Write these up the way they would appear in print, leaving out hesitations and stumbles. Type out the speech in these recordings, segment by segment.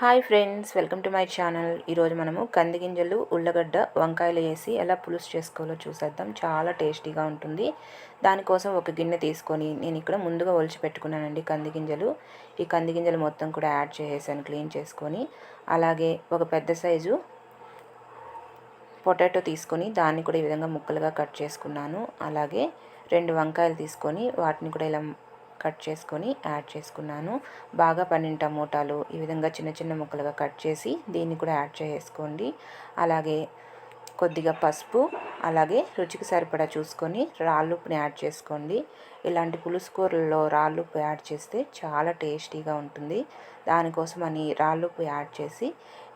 Hi friends, welcome to my channel. ఈరోజు మనము కంది గింజలు, ఉల్లగడ్డ, వంకాయలు వేసి ఎలా పులుసు చేసుకోవాలో చూసేద్దాం. చాలా టేస్టీగా ఉంటుంది. దానికోసం ఒక గిన్నె తీసుకొని నేను ఇక్కడ ముందుగా ఒలిచి పెట్టుకున్నానండి కంది గింజలు. ఈ కంది గింజలు మొత్తం కూడా యాడ్ చేసేసాను క్లీన్ చేసుకొని. అలాగే ఒక పెద్ద సైజు పొటాటో తీసుకొని దాన్ని కూడా ఈ విధంగా ముక్కలుగా కట్ చేసుకున్నాను. అలాగే 2 వంకాయలు తీసుకొని వాటిని కూడా ఇలా కట్ చేసుకొని యాడ్ చేసుకున్నాను. బాగా పండిన టమోటాలు ఈ విధంగా చిన్న చిన్న ముక్కలుగా కట్ చేసి దీన్ని కూడా యాడ్ చేసుకోండి. అలాగే కొద్దిగా పసుపు, అలాగే రుచికి సరిపడా చూసుకొని రాళ్ళుప్పుని యాడ్ చేసుకోండి. ఇలాంటి పులుసు కూరల్లో రాళ్ళుప్పు యాడ్ చేస్తే చాలా టేస్టీగా ఉంటుంది. దానికోసమని రాళ్ళుప్పు యాడ్ చేసి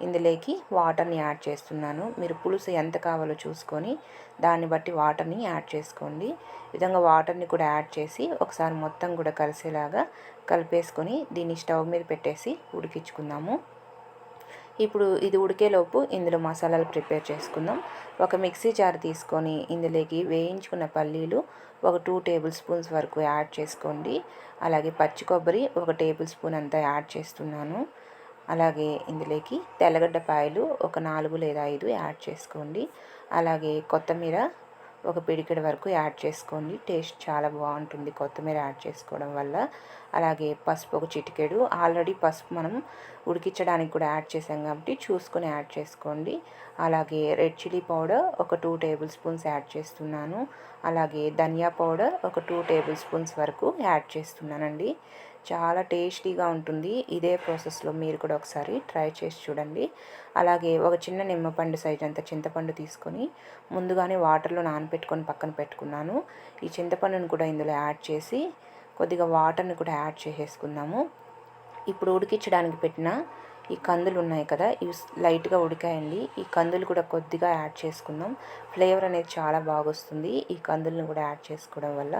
ఇందులోకి వాటర్ని యాడ్ చేస్తున్నాను. మీరు పులుసు ఎంత కావాలో చూసుకొని దాన్ని బట్టి వాటర్ని యాడ్ చేసుకోండి. ఈ విధంగా వాటర్ని కూడా యాడ్ చేసి ఒకసారి మొత్తం కూడా కలిసేలాగా కలిపేసుకొని దీన్ని స్టవ్ మీద పెట్టేసి ఉడికించుకుందాము. ఇప్పుడు ఇది ఉడికేలోపు ఇందులో మసాలాలు ప్రిపేర్ చేసుకుందాం. ఒక మిక్సీ జార్ తీసుకొని ఇందులోకి వేయించుకున్న పల్లీలు ఒక 2 టేబుల్ స్పూన్స్ వరకు యాడ్ చేసుకోండి. అలాగే పచ్చి కొబ్బరి ఒక టేబుల్ స్పూన్ అంతా యాడ్ చేస్తున్నాను. అలాగే ఇందులోకి తెల్లగడ్డపాయలు ఒక 4 లేదా 5 యాడ్ చేసుకోండి. అలాగే కొత్తిమీర ఒక పిడికెడు వరకు యాడ్ చేసుకోండి. టేస్ట్ చాలా బాగుంటుంది కొత్తిమీర యాడ్ చేసుకోవడం వల్ల. అలాగే పసుపు ఒక చిటికెడు. ఆల్రెడీ పసుపు మనం ఉడికించడానికి కూడా యాడ్ చేసాం కాబట్టి చూసుకొని యాడ్ చేసుకోండి. అలాగే రెడ్ చిల్లీ పౌడర్ ఒక 2 టేబుల్ స్పూన్స్ యాడ్ చేస్తున్నాను. అలాగే ధనియా పౌడర్ ఒక 2 టేబుల్ స్పూన్స్ వరకు యాడ్ చేస్తున్నానండి. చాలా టేస్టీగా ఉంటుంది. ఇదే ప్రాసెస్లో మీరు కూడా ఒకసారి ట్రై చేసి చూడండి. అలాగే ఒక చిన్న నిమ్మపండు సైజ్ అంత చింతపండు తీసుకొని ముందుగానే వాటర్లో నానబెట్టుకొని పక్కన పెట్టుకున్నాను. ఈ చింతపండును కూడా ఇందులో యాడ్ చేసి కొద్దిగా వాటర్ని కూడా యాడ్ చేసేసుకుందాము. ఇప్పుడు ఉడికించడానికి పెట్టిన ఈ కందులు ఉన్నాయి కదా, ఇవి లైట్గా ఉడికాయండి. ఈ కందులు కూడా కొద్దిగా యాడ్ చేసుకుందాం. ఫ్లేవర్ అనేది చాలా బాగా వస్తుంది ఈ కందులను కూడా యాడ్ చేసుకోవడం వల్ల.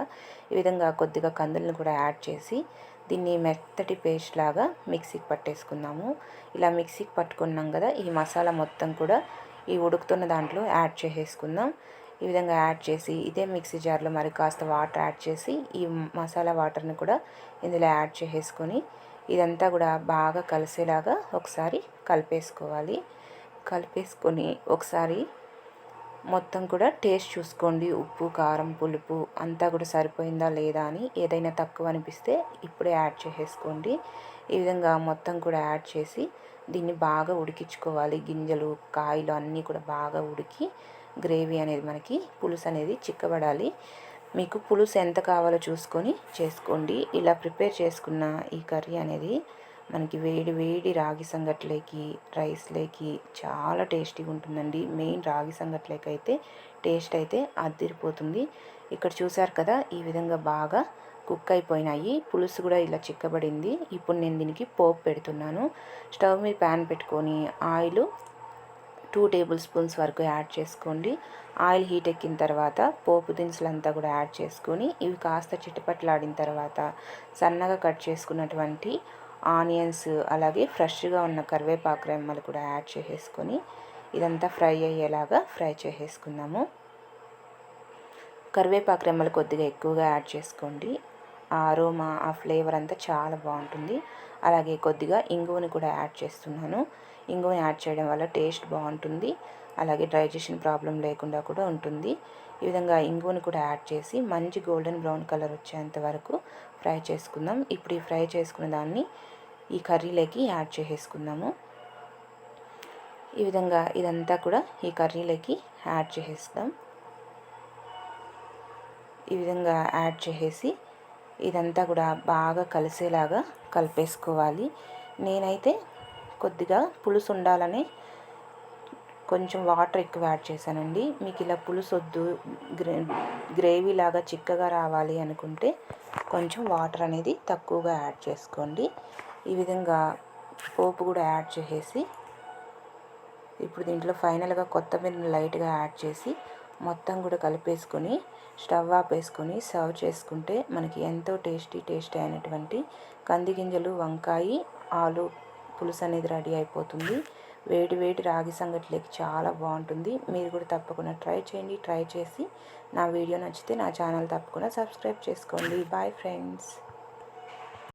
ఈ విధంగా కొద్దిగా కందులను కూడా యాడ్ చేసి దీన్ని మెత్తటి పేస్ట్ లాగా మిక్సీకి పట్టేసుకుందాము. ఇలా మిక్సీకి పట్టుకున్నాం కదా, ఈ మసాలా మొత్తం కూడా ఈ ఉడుకుతున్న దాంట్లో యాడ్ చేసేసుకుందాం. ఈ విధంగా యాడ్ చేసి ఇదే మిక్సీ జార్లో మరి కాస్త వాటర్ యాడ్ చేసి ఈ మసాలా వాటర్ని కూడా ఇందులో యాడ్ చేసేసుకొని ఇదంతా కూడా బాగా కలిసేలాగా ఒకసారి కలిపేసుకోవాలి. కలిపేసుకొని ఒకసారి మొత్తం కూడా టేస్ట్ చూసుకోండి. ఉప్పు, కారం, పులుపు అంతా కూడా సరిపోయిందా లేదా అని. ఏదైనా తక్కువ అనిపిస్తే ఇప్పుడే యాడ్ చేసేసుకోండి. ఈ విధంగా మొత్తం కూడా యాడ్ చేసి దీన్ని బాగా ఉడికించుకోవాలి. గింజలు, కాయలు అన్నీ కూడా బాగా ఉడికి గ్రేవీ అనేది మనకి పులుసు అనేది చిక్కబడాలి. మీకు పులుసు ఎంత కావాలో చూసుకొని చేసుకోండి. ఇలా ప్రిపేర్ చేసుకున్న ఈ కర్రీ అనేది మనకి వేడి వేడి రాగి సంగట్లేకి, రైస్లేకి చాలా టేస్టీగా ఉంటుందండి. మెయిన్ రాగి సంగట్లేకి అయితే టేస్ట్ అయితే అదిరిపోతుంది. ఇక్కడ చూసారు కదా, ఈ విధంగా బాగా కుక్ అయిపోయినాయి. పులుసు కూడా ఇలా చిక్కబడింది. ఇప్పుడు నేను దీనికి పోపు పెడుతున్నాను. స్టవ్ మీద ప్యాన్ పెట్టుకొని ఆయిల్ 2 టేబుల్ స్పూన్స్ వరకు యాడ్ చేసుకోండి. ఆయిల్ హీట్ ఎక్కిన తర్వాత పోపు దినుసులంతా కూడా యాడ్ చేసుకొని ఇవి కాస్త చిటపట్లాడిన తర్వాత సన్నగా కట్ చేసుకున్నటువంటి ఆనియన్స్, అలాగే ఫ్రెష్గా ఉన్న కరివేపాకు రెమ్మలు కూడా యాడ్ చేసేసుకొని ఇదంతా ఫ్రై అయ్యేలాగా ఫ్రై చేసేసుకుందాము. కరివేపాకు రెమ్మలు కొద్దిగా ఎక్కువగా యాడ్ చేసుకోండి. ఆ అరోమా, ఆ ఫ్లేవర్ అంతా చాలా బాగుంటుంది. అలాగే కొద్దిగా ఇంగువని కూడా యాడ్ చేస్తున్నాను. ఇంగువని యాడ్ చేయడం వల్ల టేస్ట్ బాగుంటుంది. అలాగే డైజెషన్ ప్రాబ్లం లేకుండా కూడా ఉంటుంది. ఈ విధంగా ఇంగువని కూడా యాడ్ చేసి మంచి గోల్డెన్ బ్రౌన్ కలర్ వచ్చేంత వరకు ఫ్రై చేసుకుందాం. ఇప్పుడు ఈ ఫ్రై చేసుకున్న దాన్ని ఈ కర్రీలోకి యాడ్ చేసేసుకుందాము. ఈ విధంగా ఇదంతా కూడా ఈ కర్రీలోకి యాడ్ చేసేస్తాం. ఈ విధంగా యాడ్ చేసేసి ఇదంతా కూడా బాగా కలిసేలాగా కలిపేసుకోవాలి. నేనైతే కొద్దిగా పులుసు ఉండాలని కొంచెం వాటర్ ఎక్కువ యాడ్ చేశానండి. మీకు ఇలా పులుసు వద్దు, గ్రేవీ లాగా చిక్కగా రావాలి అనుకుంటే కొంచెం వాటర్ అనేది తక్కువగా యాడ్ చేసుకోండి. ఈ విధంగా పోపు కూడా యాడ్ చేసేసి ఇప్పుడు దీంట్లో ఫైనల్గా కొత్తిమీరని లైట్గా యాడ్ చేసి మొత్తం కూడా కలిపేసుకొని స్టవ్ ఆపేసుకొని సర్వ్ చేసుకుంటే మనకి ఎంతో టేస్టీ అయినటువంటి కంది గింజలు, వంకాయ, ఆలు పులుసు అనేది రెడీ అయిపోతుంది. వేడి వేడి రాగి సంగట్లోకి చాలా బాగుంటుంది. మీరు కూడా తప్పకుండా ట్రై చేయండి. ట్రై చేసి నా వీడియో నచ్చితే నా ఛానల్ తప్పకుండా సబ్స్క్రైబ్ చేసుకోండి. Bye friends.